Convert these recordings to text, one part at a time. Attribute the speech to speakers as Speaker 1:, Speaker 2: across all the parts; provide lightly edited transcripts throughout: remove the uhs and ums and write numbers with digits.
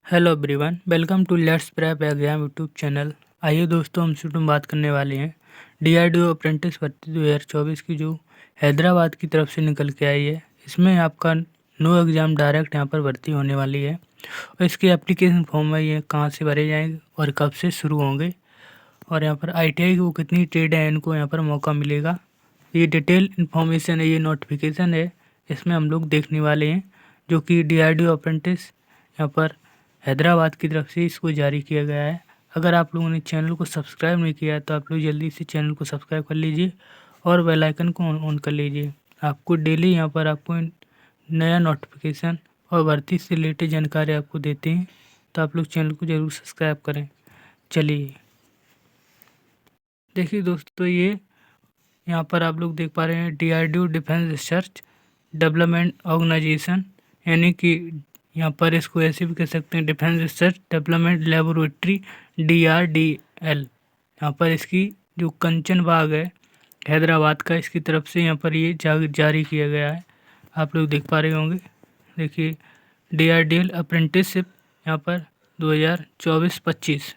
Speaker 1: Hello everyone, welcome to let's prep exam YouTube channel. आइए दोस्तों, हम शुरू में बात करने वाले हैं डीआरडीओ अप्रेंटिस भर्ती 2024 की जो हैदराबाद की तरफ से निकल के आई है। इसमें आपका नो एग्ज़ाम डायरेक्ट यहाँ पर भर्ती होने वाली है और इसके एप्लीकेशन फॉर्म है ये कहाँ से भरे जाएंगे और कब से शुरू होंगे और यहाँ पर ITI को कितनी ट्रेड है इनको यहाँ पर मौका मिलेगा। ये डिटेल इन्फॉर्मेशन है, ये नोटिफिकेशन है, इसमें हम लोग देखने वाले हैं जो कि डीआरडीओ अप्रेंटिस यहाँ पर हैदराबाद की तरफ से इसको जारी किया गया है। अगर आप लोगों ने चैनल को सब्सक्राइब नहीं किया है तो आप लोग जल्दी से चैनल को सब्सक्राइब कर लीजिए और बेल आइकन को ऑन कर लीजिए। आपको डेली यहाँ पर आपको नया नोटिफिकेशन और भर्ती से रिलेटेड जानकारी आपको देते हैं, तो आप लोग चैनल को ज़रूर सब्सक्राइब करें। चलिए देखिए दोस्तों, ये यहाँ पर आप लोग देख पा रहे हैं DRDO defence research development organisation, यानी कि यहाँ पर इसको ऐसे भी कह सकते हैं defence research development laboratory DRDL। यहाँ पर इसकी जो कंचन बाग है हैदराबाद का, इसकी तरफ से यहाँ पर ये जारी किया गया है। आप लोग देख पा रहे होंगे, देखिए DRDL अप्रेंटिसशिप यहाँ पर 2024-25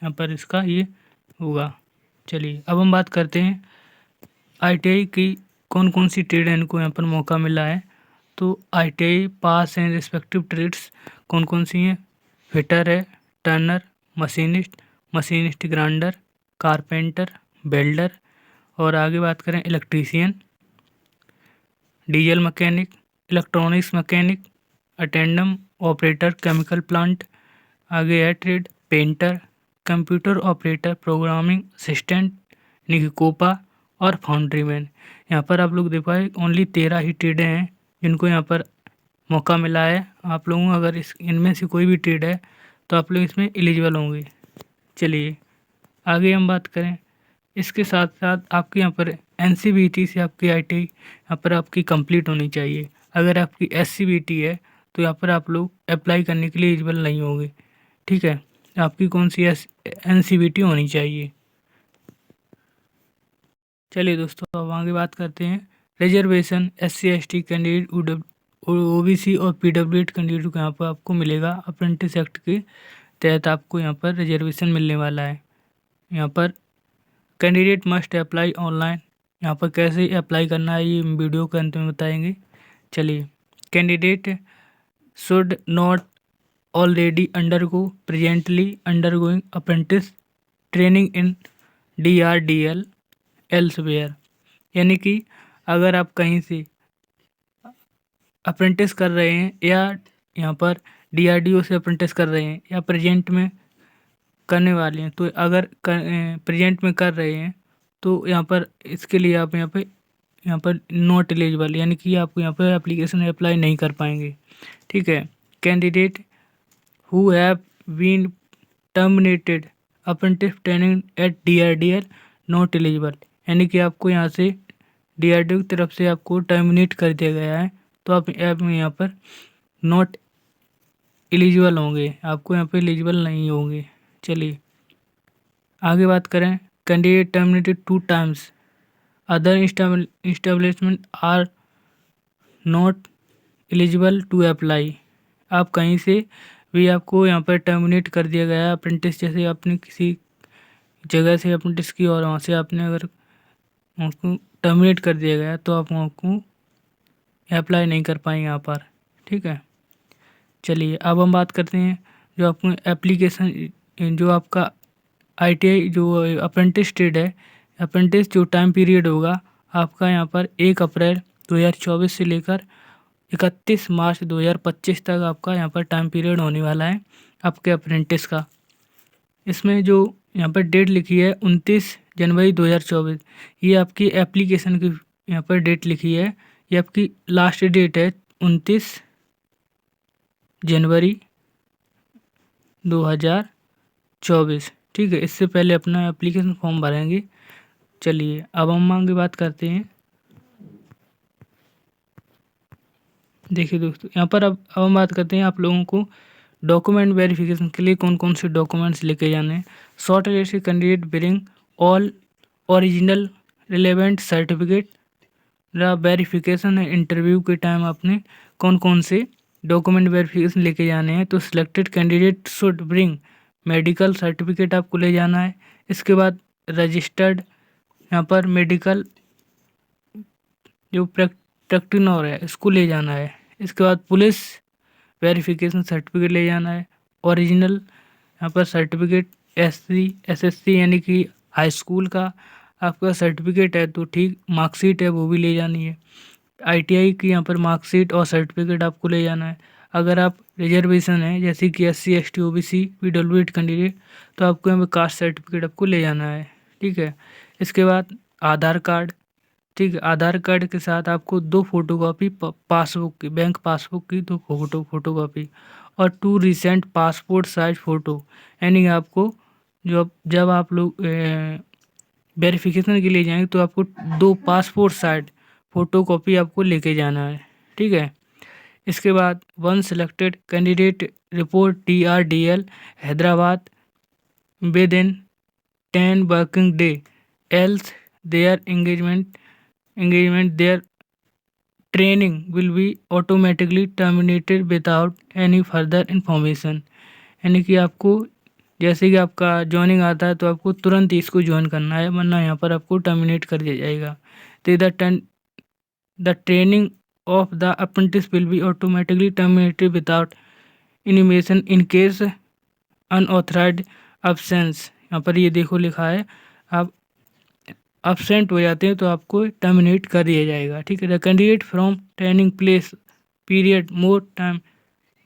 Speaker 1: यहाँ पर इसका ये होगा। चलिए अब हम बात करते हैं ITI की कौन कौन सी ट्रेड है इनको यहाँ पर मौका मिला है। तो ITI पास हैं रिस्पेक्टिव ट्रेड्स कौन कौन सी हैं। फिटर है, turner, machinist grinder, carpenter, welder, और आगे बात करें electrician, diesel mechanic, electronics mechanic, attendant operator chemical plant. आगे है trade painter, computer operator, programming assistant, निकोपा और फाउंड्रीमैन। यहाँ पर आप लोग देख पाए ओनली 13 ही ट्रेडें हैं जिनको यहाँ पर मौका मिला है। आप लोगों को अगर इनमें से कोई भी ट्रेड है तो आप लोग इसमें एलिजिबल होंगे। चलिए आगे हम बात करें, इसके साथ साथ आपके यहाँ पर NCVT से आपकी ITI यहाँ पर आपकी कंप्लीट होनी चाहिए। अगर आपकी SCVT है तो यहाँ पर आप लोग अप्लाई करने के लिए एलिजिबल नहीं होंगे। ठीक है, आपकी कौन सी NCVT होनी चाहिए। चलिए दोस्तों अब आगे बात करते हैं रिजर्वेशन SC/ST कैंडिडेट, OBC और PWD कैंडिडेट को यहाँ पर आपको मिलेगा। अप्रेंटिस एक्ट के तहत आपको यहाँ पर रिजर्वेशन मिलने वाला है। यहाँ पर कैंडिडेट मस्ट अप्लाई ऑनलाइन, यहाँ पर कैसे अप्लाई करना है ये वीडियो के अंत में बताएंगे। चलिए, candidate should not already undergo presently undergoing apprentice training in DRDL elsewhere, यानी कि अगर आप कहीं से अप्रेंटिस कर रहे हैं या यहाँ पर DRDO से अप्रेंटिस कर रहे हैं या प्रेजेंट में करने वाले हैं, तो अगर प्रेजेंट में कर रहे हैं तो यहाँ पर इसके लिए आप यहाँ पर नॉट एलिजिबल, यानी कि आप यहाँ पर एप्लीकेशन अप्लाई नहीं कर पाएंगे। ठीक है, candidate who have been terminated apprentice training at DRDL not eligible, यानी कि आपको यहाँ से DRDO की तरफ से आपको टर्मिनेट कर दिया गया है तो आप यहाँ पर नॉट एलिजिबल होंगे, आपको यहाँ पे एलिजिबल नहीं होंगे। चलिए आगे बात करें, candidate terminated 2 times other establishment are not eligible to apply. आप कहीं से भी आपको यहाँ पर टर्मिनेट कर दिया गया है अप्रेंटिस, जैसे आपने किसी जगह से अप्रेंटिस की और वहाँ से आपने अगर उनको टर्मिनेट कर दिया गया तो आप उनको अप्लाई नहीं कर पाएंगे यहाँ पर। ठीक है, चलिए अब हम बात करते हैं जो आपको एप्लीकेशन, जो आपका ITI जो अप्रेंटिस ट्रेड है, अप्रेंटिस जो टाइम पीरियड होगा आपका यहाँ पर 1 अप्रैल 2024 से लेकर 31 मार्च 2025 तक आपका यहाँ पर टाइम पीरियड होने वाला है आपके अप्रेंटिस का। इसमें जो यहाँ पर डेट लिखी है 29 जनवरी 2024, ये आपकी एप्लीकेशन की यहाँ पर डेट लिखी है, ये आपकी लास्ट डेट है 29 जनवरी 2024। ठीक है, इससे पहले अपना एप्लीकेशन फॉर्म भरेंगे। चलिए अब हम आगे बात करते हैं। देखिए दोस्तों, यहाँ पर अब हम बात करते हैं आप लोगों को डॉक्यूमेंट वेरिफिकेशन के लिए कौन कौन से डॉक्यूमेंट्स लेके जाने हैं। Short list candidate bring all original relevant certificate. Verification है इंटरव्यू के टाइम आपने कौन कौन से डॉक्यूमेंट वेरिफिकेशन लेके जाने हैं तो selected candidate should bring medical certificate आपको ले जाना है। इसके बाद रजिस्टर्ड यहाँ पर मेडिकल जो प्रैक्टिनर है इसको ले जाना है। इसके बाद पुलिस वेरिफिकेशन सर्टिफिकेट ले जाना है। ओरिजिनल यहाँ पर सर्टिफिकेट SSC यानी कि हाई स्कूल का आपका सर्टिफिकेट है तो ठीक, मार्कशीट है वो भी ले जानी है। ITI की यहाँ पर मार्कशीट और सर्टिफिकेट आपको ले जाना है। अगर आप रिजर्वेशन है जैसे कि SC ST OBC PWD candidate तो आपको यहाँ पर कास्ट सर्टिफिकेट आपको ले जाना है। ठीक है। इसके बाद आधार कार्ड, ठीक है, आधार कार्ड के साथ आपको 2 फोटोकॉपी पासबुक की, बैंक पासबुक की 2 फोटोकॉपी और 2 रिसेंट पासपोर्ट साइज फ़ोटो। यानी आपको जब आप लोग वेरिफिकेशन के लिए जाएंगे तो आपको 2 पासपोर्ट साइज फ़ोटोकॉपी आपको लेके जाना है। ठीक है। इसके बाद one selected candidate report DRDL Hyderabad with in 10 working day else their engagement their training will be automatically terminated without any further information। यानी कि आपको जैसे कि आपका ज्वाइनिंग आता है तो आपको तुरंत ही इसको ज्वाइन करना है, वरना यहाँ पर आपको टर्मिनेट कर दिया जाएगा। तो the training of the apprentice will be automatically terminated without intimation in case unauthorised absence. यहाँ पर ये देखो लिखा है, आप अब्सेंट हो जाते हैं तो आपको टर्मिनेट कर दिया जाएगा। ठीक है। The candidate from training place period more time,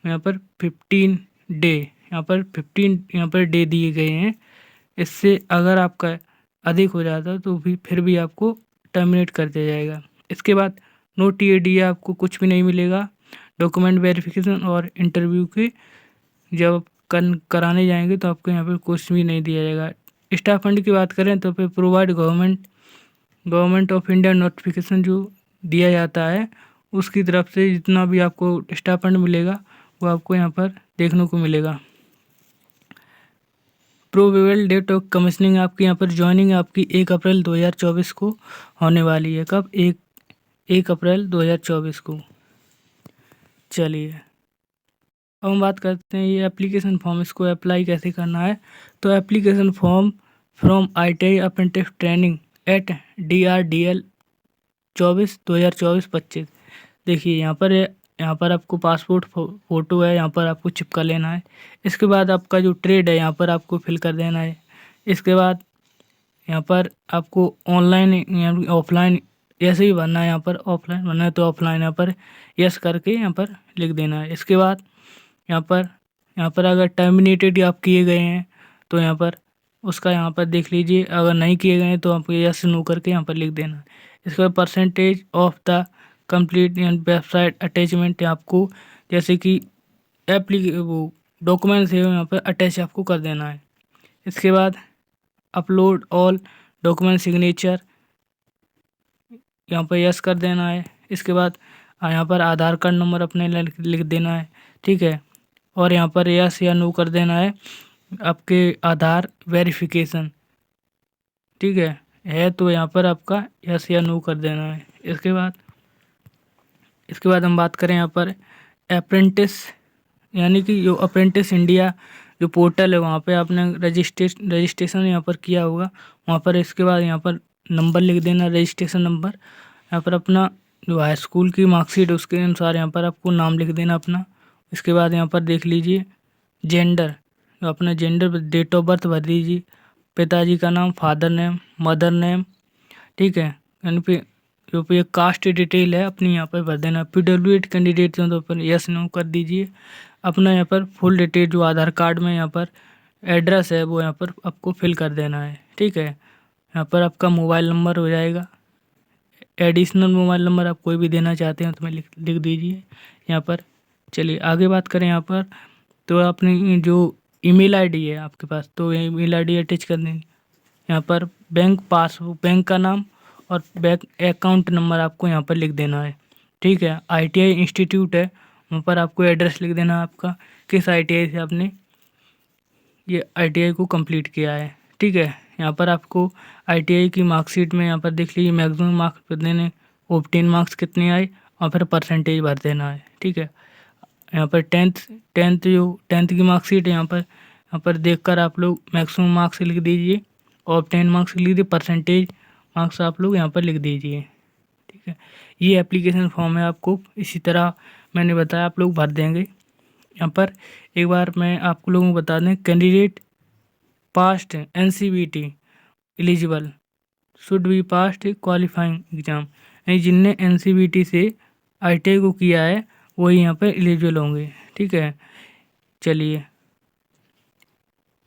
Speaker 1: यहाँ पर 15 डे, यहाँ पर 15 यहाँ पर डे दिए गए हैं। इससे अगर आपका अधिक हो जाता है तो फिर भी आपको टर्मिनेट कर दिया जाएगा। इसके बाद नो TAD आपको कुछ भी नहीं मिलेगा। डॉक्यूमेंट वेरिफिकेशन और इंटरव्यू के जब कराने जाएंगे तो आपको यहाँ पर कुछ भी नहीं दिया जाएगा। स्टाफ फंड की बात करें तो फिर provide government of India notification जो दिया जाता है उसकी तरफ से जितना भी आपको स्टाफ फंड मिलेगा वो आपको यहाँ पर देखने को मिलेगा। प्रोबेबल डेट ऑफ कमीशनिंग आपकी यहाँ पर ज्वाइनिंग आपकी 1 अप्रैल 2024 को होने वाली है। कब? 1 अप्रैल 2024 को। चलिए अब हम बात करते हैं ये एप्लीकेशन फॉर्म, इसको अप्लाई कैसे करना है। तो application form from ITI apprentice training at DRDL 2024-25। देखिए यहाँ पर आपको पासपोर्ट फ़ोटो है, यहाँ पर आपको चिपका लेना है। इसके बाद आपका जो ट्रेड है यहाँ पर आपको फिल कर देना है। इसके बाद यहाँ पर आपको ऑनलाइन या ऑफलाइन ऐसे ही भरना है। यहाँ पर ऑफलाइन भरना है तो ऑफलाइन यहाँ पर यस करके यहाँ पर लिख देना है। इसके बाद यहाँ पर अगर टर्मिनेटेड आप किए गए हैं तो यहाँ पर उसका यहाँ पर देख लीजिए, अगर नहीं किए गए हैं तो आपको यस नो करके यहाँ पर लिख देना है। इसके बाद percentage of the complete website attachment आपको जैसे कि वो डॉक्यूमेंट्स है यहाँ पर अटैच आपको कर देना है। इसके बाद अपलोड ऑल डॉक्यूमेंट सिग्नेचर यहाँ पर यस कर देना है। इसके बाद यहाँ पर आधार कार्ड नंबर अपने लिख देना है। ठीक है। और यहाँ पर यस या नो कर देना है आपके आधार वेरिफिकेशन। ठीक है तो यहाँ पर आपका यस या नो कर देना है। इसके बाद हम बात करें यहाँ पर अप्रेंटिस यानी कि जो अप्रेंटिस इंडिया जो पोर्टल है वहाँ पे आपने रजिस्ट्रेशन यहाँ पर किया होगा वहाँ पर। इसके बाद यहाँ पर नंबर लिख देना, रजिस्ट्रेशन नंबर। यहाँ पर अपना जो हाई स्कूल की मार्कशीट उसके अनुसार यहाँ पर आपको नाम लिख देना अपना। इसके बाद यहाँ पर देख लीजिए जेंडर, तो अपना जेंडर डेट ऑफ बर्थ भर दीजिए, पिताजी का नाम, फादर नेम, मदर नेम। ठीक है। यानी पे जो पे कास्ट डिटेल है अपनी यहाँ पर भर देना। PWD कैंडिडेट हो तो अपन यस नो कर दीजिए। अपना यहाँ पर फुल डिटेल जो आधार कार्ड में यहाँ पर एड्रेस है वो यहाँ पर आपको फिल कर देना है। ठीक है। यहाँ पर आपका मोबाइल नंबर हो जाएगा, एडिशनल मोबाइल नंबर आप कोई भी देना चाहते हैं तो मैं लिख दीजिए यहाँ पर। चलिए आगे बात करें यहाँ पर तो अपनी जो ईमेल आईडी है आपके पास तो ईमेल आईडी अटैच कर देंगे। यहाँ पर बैंक पासबुक, बैंक का नाम और बैंक अकाउंट नंबर आपको यहाँ पर लिख देना है। ठीक है। ITI इंस्टीट्यूट है वहाँ पर आपको एड्रेस लिख देना है आपका, किस ITI से आपने ये ITI को कंप्लीट किया है। ठीक है। यहाँ पर आपको ITI की मार्कशीट में यहाँ पर देख लीजिए मैक्सिमम मार्क्स कितने ने, ऑब्टेन मार्क्स कितने आए और फिर परसेंटेज भर देना है। ठीक है। यहाँ पर टेंथ की मार्कशीट है, यहाँ पर देखकर आप लोग मैक्सिमम मार्क्स लिख दीजिए और 10 मार्क्स लिख दीजिए, परसेंटेज मार्क्स आप लोग यहाँ पर लिख दीजिए। ठीक है, ये एप्लीकेशन फॉर्म है, आपको इसी तरह मैंने बताया आप लोग भर देंगे। यहाँ पर एक बार मैं आप लोगों को बता दें, candidate past NCVT eligible should be past qualifying exam, यानी जिनने NCVT से ITI को किया है वही यहाँ पर एलिजिबल होंगे। ठीक है, चलिए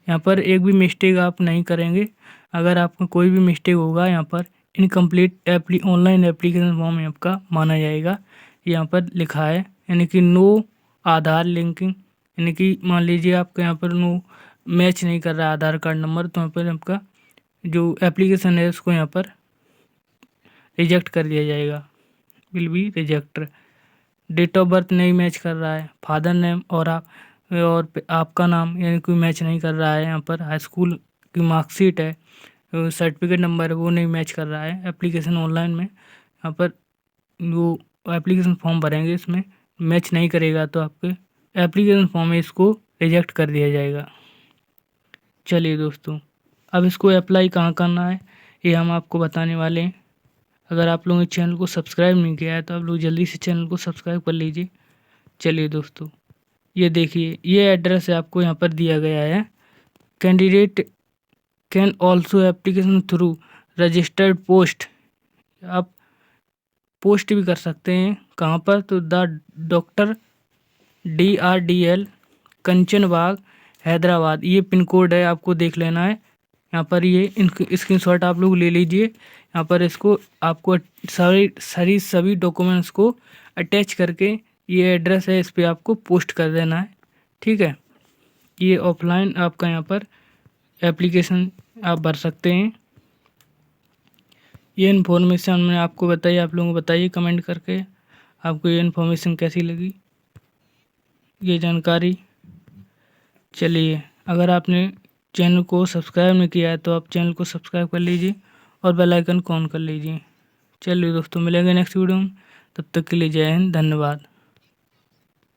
Speaker 1: यहाँ पर एक भी मिस्टेक आप नहीं करेंगे। अगर आपका कोई भी मिस्टेक होगा यहाँ पर इनकम्प्लीट ऑनलाइन एप्लीकेशन फॉर्म आपका माना जाएगा। यहाँ पर लिखा है यानी कि नो आधार लिंकिंग, यानी कि मान लीजिए आपका यहाँ पर नो मैच नहीं कर रहा आधार कार्ड नंबर, तो यहाँ पर आपका जो एप्लीकेशन है उसको यहाँ पर रिजेक्ट कर दिया जाएगा, will be reject. Date of birth नहीं मैच कर रहा है, फादर नेम और आपका नाम यानी कोई मैच नहीं कर रहा है। यहाँ पर हाई स्कूल की मार्कशीट है, सर्टिफिकेट नंबर है, वो नहीं मैच कर रहा है एप्लीकेशन ऑनलाइन में। यहाँ पर वो एप्लीकेशन फॉर्म भरेंगे, इसमें मैच नहीं करेगा तो आपके एप्लीकेशन फॉर्म में इसको रिजेक्ट कर दिया जाएगा। चलिए दोस्तों, अब इसको अप्लाई कहाँ करना है ये हम आपको बताने वाले हैं। अगर आप लोगों ने चैनल को सब्सक्राइब नहीं किया है तो आप लोग जल्दी से चैनल को सब्सक्राइब कर लीजिए। चलिए दोस्तों, ये देखिए, ये एड्रेस है आपको यहाँ पर दिया गया है। Candidate can also application through registered post, आप पोस्ट भी कर सकते हैं। कहाँ पर, तो द डॉक्टर DRDL कंचन बाग हैदराबाद, ये पिन कोड है, आपको देख लेना है। यहाँ पर ये स्क्रीनशॉट आप लोग ले लीजिए। यहाँ पर इसको आपको सभी डॉक्यूमेंट्स को अटैच करके ये एड्रेस है, इस पर आपको पोस्ट कर देना है। ठीक है, ये ऑफलाइन आपका यहाँ पर एप्लीकेशन आप भर सकते हैं। ये इन्फॉर्मेशन मैंने आपको बताई, आप लोगों को बताइए कमेंट करके आपको ये इन्फॉर्मेशन कैसी लगी, ये जानकारी। चलिए, अगर आपने चैनल को सब्सक्राइब नहीं किया है तो आप चैनल को सब्सक्राइब कर लीजिए और बेल आइकन को ऑन कर लीजिए। चलिए दोस्तों, मिलेंगे नेक्स्ट वीडियो में, तब तक के लिए जय हिंद, धन्यवाद।